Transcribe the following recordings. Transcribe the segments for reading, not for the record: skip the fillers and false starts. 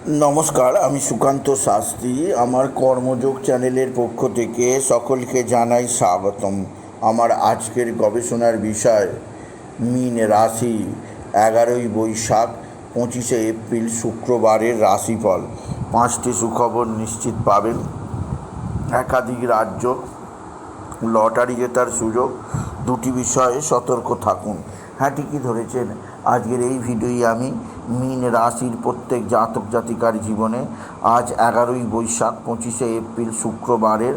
নমস্কার, আমি সুকান্ত শাস্ত্রী। আমার কর্মযোগ চ্যানেলের পক্ষ থেকে সকলকে জানাই স্বাগতম। আমার আজকের গবেষণার বিষয় মীন রাশি, 11ই বৈশাখ 25শে এপ্রিল শুক্রবারের রাশিফল। 5টি সুখবর নিশ্চিত পাবেন। একাধিক রাজ্য, লটারি জেতার সুযোগ, 2টি বিষয়ে সতর্ক থাকুন। হ্যাঁ, ঠিকই ধরেছেন। আজকের এই ভিডিওই আমি মীন রাশির প্রত্যেক জাতক জাতিকার জীবনে আজ 11ই বৈশাখ 25শে এপ্রিল শুক্রবারের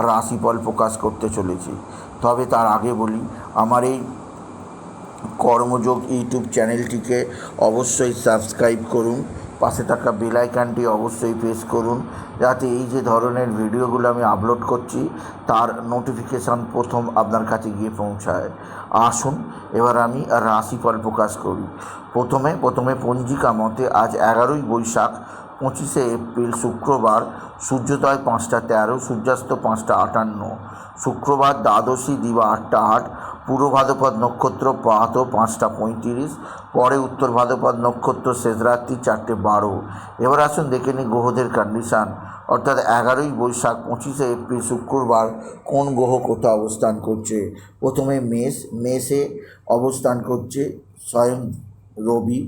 রাশিফল প্রকাশ করতে চলেছি। তবে তার আগে বলি, আমার এই কর্মযোগ ইউটিউব চ্যানেলটিকে অবশ্যই সাবস্ক্রাইব করুন, পাশে থাকা বেল আইকনটি অবশ্যই প্রেস করুন, যাতে এই যে ধরনের ভিডিওগুলো আমি আপলোড করছি তার নোটিফিকেশান প্রথম আপনার কাছে গিয়ে পৌঁছায়। আসুন এবার আমি রাশিফল প্রকাশ করি। প্রথমে পঞ্জিকা মতে আজ 11ই বৈশাখ 25শে এপ্রিল শুক্রবার, সূর্যোদয় 5টা 13, সূর্যাস্ত 5টা 58, শুক্রবার দ্বাদশী দিবা 8টা 8, পূর্ব ভাদ্রপদ নক্ষত্র প্রাত 5টা 35, পরে উত্তর ভাদ্রপদ নক্ষত্র শেষ রাত্রি 4টে 12। এবার আসুন দেখে নিই গ্রহদের কন্ডিশান, অর্থাৎ 11ই বৈশাখ 25শে এপ্রিল শুক্রবার কোন গ্রহ কোথায় অবস্থান করছে। প্রথমে মেষে অবস্থান করছে স্বয়ং রবি,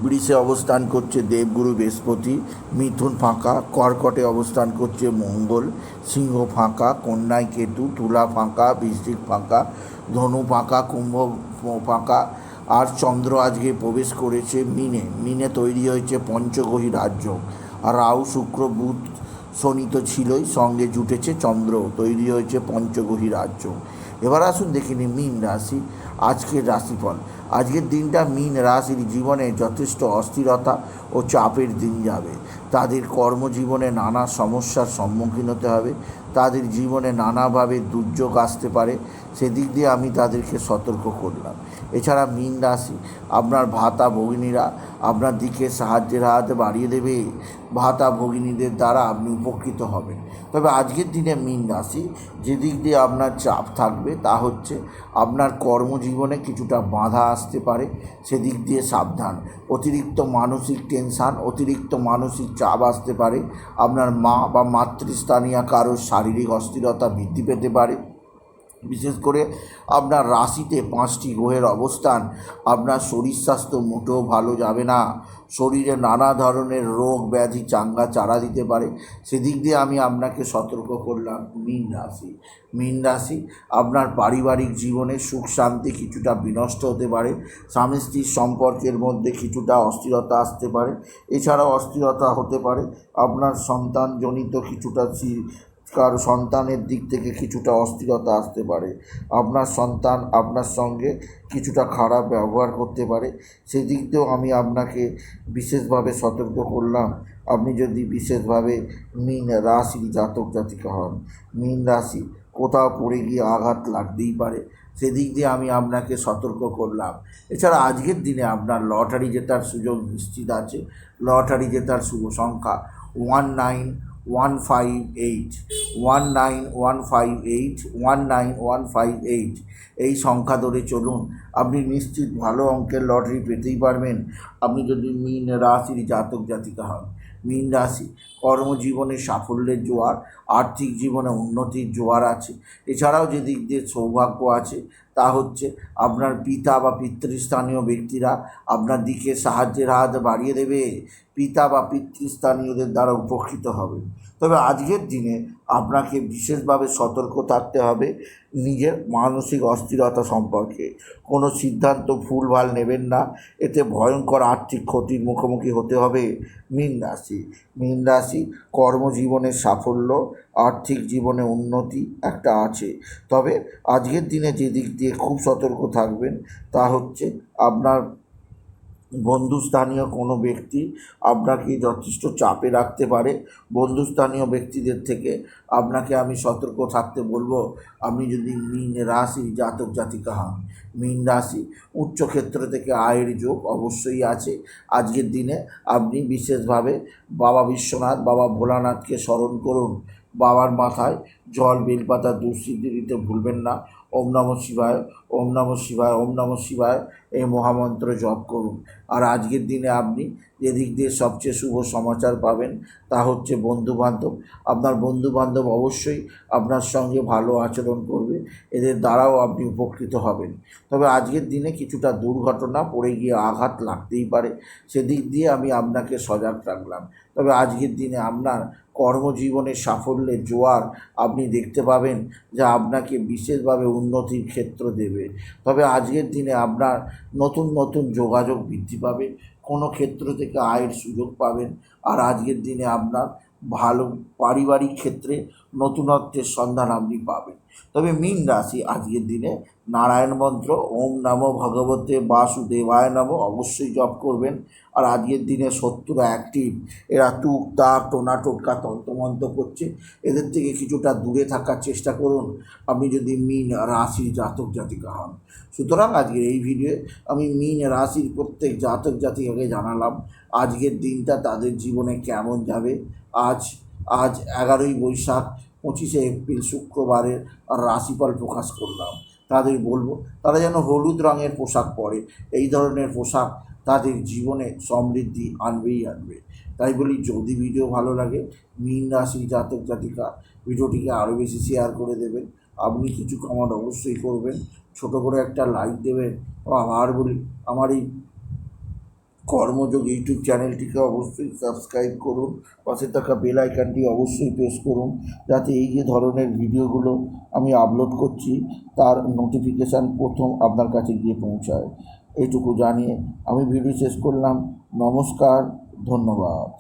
বৃষে অবস্থান করছে দেবগুরু বৃহস্পতি, মিথুন ফাঁকা, কর্কটে অবস্থান করছে মঙ্গল, সিংহ ফাঁকা, কন্যায় কেতু, তুলা ফাঁকা, বৃশ্চিক ফাঁকা, ধনু ফাঁকা, কুম্ভ ফাঁকা। আর চন্দ্র আজকে প্রবেশ করেছে মিনে তৈরি হয়েছে পঞ্চগ্রহী রাজ্য। আর রাহু শুক্র বুধ শনি তো ছিলই, সঙ্গে জুটেছে চন্দ্র, তৈরি হয়েছে পঞ্চগ্রহী রাজ্য। এবার আসুন দেখে নিই মীন রাশি আজকের রাশিফল। আজকের দিনটা মীন রাশির জীবনে যথেষ্ট অস্থিরতা ও চাপের দিন যাবে। তাদের কর্মজীবনে নানা সমস্যার সম্মুখীন হতে হবে, তাদের জীবনে নানাভাবে দুর্যোগ আসতে পারে, সেদিক দিয়ে আমি তাদেরকে সতর্ক করলাম। এছাড়া মীন রাশি, আপনার ভাতা ভগিনীরা আপনার দিকে সাহায্যের হাত বাড়িয়ে দেবে, ভাতা ভগিনীদের দ্বারা আপনি উপকৃত হবেন। তবে আজকের দিনে মীন রাশি যেদিক দিয়ে আপনার চাপ থাকবে তা হচ্ছে আপনার কর্মজীবনে কিছুটা বাধা আসতে পারে, সেদিক দিয়ে সাবধান। অতিরিক্ত মানসিক টেনশান, অতিরিক্ত মানসিক চাপ আসতে পারে। আপনার মা বা মাতৃস্থানীয় কারোর শারীরিক অস্থিরতা বৃদ্ধি পেতে পারে। বিশেষ করে আপনার রাশিতে 5টি গ্রহের অবস্থান আপনার শরীর স্বাস্থ্য মোটেও ভালো যাবে না। শরীরে নানা ধরনের রোগ ব্যাধি চাঙ্গা চারা দিতে পারে, সেদিক দিয়ে আমি আপনাকে সতর্ক করলাম। মীন রাশি আপনার পারিবারিক জীবনে সুখ শান্তি কিছুটা বিনষ্ট হতে পারে, স্বামী স্ত্রীর সম্পর্কের মধ্যে কিছুটা অস্থিরতা আসতে পারে। এছাড়াও অস্থিরতা হতে পারে আপনার সন্তানজনিত কিছুটা, কারো সন্তানের দিক থেকে কিছুটা অস্থিরতা আসতে পারে। আপনার সন্তান আপনার সঙ্গে কিছুটা খারাপ ব্যবহার করতে পারে, সেদিক দিয়েও আমি আপনাকে বিশেষভাবে সতর্ক করলাম। আপনি যদি বিশেষভাবে মীন রাশির জাতক জাতিকা হন, মীন রাশি কোথাও পড়ে গিয়ে আঘাত লাগতেই পারে, সেদিক দিয়ে আমি আপনাকে সতর্ক করলাম। এছাড়া আজকের দিনে আপনার লটারি জেতার সুযোগ নিশ্চিত আছে। লটারি জেতার শুভ সংখ্যা 19158, 19158, 19158। এই সংখ্যা ধরে চলুন, আপনি নিশ্চিত ভালো অঙ্কের লটারি পেতেই পারবেন আপনি যদি মীন রাশির জাতক জাতিকা হন। মীন রাশি কর্মজীবনে সাফল্যের জোয়ার, আর্থিক জীবনে উন্নতির জোয়ার আছে। এছাড়াও যে দিক দিয়ে সৌভাগ্য আছে তা হচ্ছে আপনার পিতা বা পিতৃস্থানীয় ব্যক্তিরা আপনার দিকে সাহায্যের হাত বাড়িয়ে দেবে, পিতা বা পিতৃস্থানীয়দের দ্বারা উপকৃত হবেন। তবে আজকের দিনে আপনাকে বিশেষভাবে সতর্ক থাকতে হবে নিজের মানসিক অস্থিরতা সম্পর্কে। কোনো সিদ্ধান্ত ভুলভাল নেবেন না, এতে ভয়ঙ্কর আর্থিক ক্ষতির মুখোমুখি হতে হবে। মীন রাশি কর্মজীবনের সাফল্য, আর্থিক জীবনে উন্নতি একটা আছে। তবে আজকের দিনে যে দিক দিয়ে খুব সতর্ক থাকবেন তা হচ্ছে আপনার বন্ধুস্থানীয় কোনো ব্যক্তি আপনাকে যথেষ্ট চাপে রাখতে পারে। বন্ধুস্থানীয় ব্যক্তিদের থেকে আপনাকে আমি সতর্ক থাকতে বলবো। আপনি যদি মীন রাশির জাতক জাতিকা হন, মীন রাশি উচ্চক্ষেত্র থেকে আয়ের যোগ অবশ্যই আছে। আজকের দিনে আপনি বিশেষভাবে বাবা বিশ্বনাথ, বাবা ভোলানাথকে স্মরণ করুন। বাবার মাথায় জল বেলপাতা দুঃসিদ্ধি দিতে ভুলবেন না। ওম নমঃ শিবায়, ওম নমঃ শিবায়, ওম নমঃ শিবায় এই মহামন্ত্র জপ করুন। আর আজকের দিনে আপনি যেদিক দিয়ে সবচেয়ে শুভ সমাচার পাবেন তা হচ্ছে বন্ধুবান্ধব। আপনার বন্ধুবান্ধব অবশ্যই আপনার সঙ্গে ভালো আচরণ করবে, এদের দ্বারাও আপনি উপকৃত হবেন। তবে আজকের দিনে কিছুটা দুর্ঘটনা, পড়ে গিয়ে আঘাত লাগতেই পারে, সেদিক দিয়ে আমি আপনাকে সজাগ রাখলাম। তবে আজকের দিনে আপনার কর্মজীবনের সাফল্যের জোয়ার আপনি দেখতে পাবেন, যা আপনাকে বিশেষভাবে উন্নতির ক্ষেত্র দেবে। তবে আজকের দিনে আপনার নতুন নতুন যোগাযোগ বৃদ্ধি পাবে, কোনো ক্ষেত্র থেকে আয়ের সুযোগ পাবেন। আর আজকের দিনে আপনার ভালো পারিবারিক ক্ষেত্রে নতুনত্বের সন্ধান আপনি পাবেন। তবে মীন রাশি আজকের দিনে নারায়ণ মন্ত্র ওম নমো ভগবতে বাসুদেবায় নমঃ অবশ্যই জপ করবেন। আর আজকের দিনে শত্রুরা অ্যাক্টিভ, এরা তুক তাক টোনা টোটকা তন্ত্রমন্ত্র করছে, এদের থেকে কিছুটা দূরে থাকার চেষ্টা করুন আপনি যদি মীন রাশির জাতক জাতিকা হন। সুতরাং আজকের এই ভিডিওয়ে আমি মীন রাশির প্রত্যেক জাতক জাতিকাকে জানালাম আজকের দিনটা তাদের জীবনে কেমন যাবে। আজ আজ 11ই বৈশাখ 25শে এপ্রিল শুক্রবারের রাশিফল প্রকাশ করলাম। তাদের বলবো তারা যেন হলুদ রঙের পোশাক পরে, এই ধরনের পোশাক তাদের জীবনে সমৃদ্ধি আনবেই আনবে। তাই বলি, যদি ভিডিও ভালো লাগে মীন রাশির জাতক জাতিকা ভিডিওটিকে আরও বেশি শেয়ার করে দেবেন। আপনি কিছু কমেন্ট অবশ্যই করবেন, ছোট করে একটা লাইক দেবেন। আবার বলি, আমার এই কর্মযোগ ইউটিউব চ্যানেলটিকে অবশ্যই সাবস্ক্রাইব করুন, পাশে থাকা বেল আইকনটি অবশ্যই প্রেস করুন, যাতে এই যে ধরনের ভিডিওগুলো আমি আপলোড করছি তার নোটিফিকেশান প্রথম আপনার কাছে গিয়ে পৌঁছায়। এইটুকু জানিয়ে আমি ভিডিও শেষ করলাম। নমস্কার, ধন্যবাদ।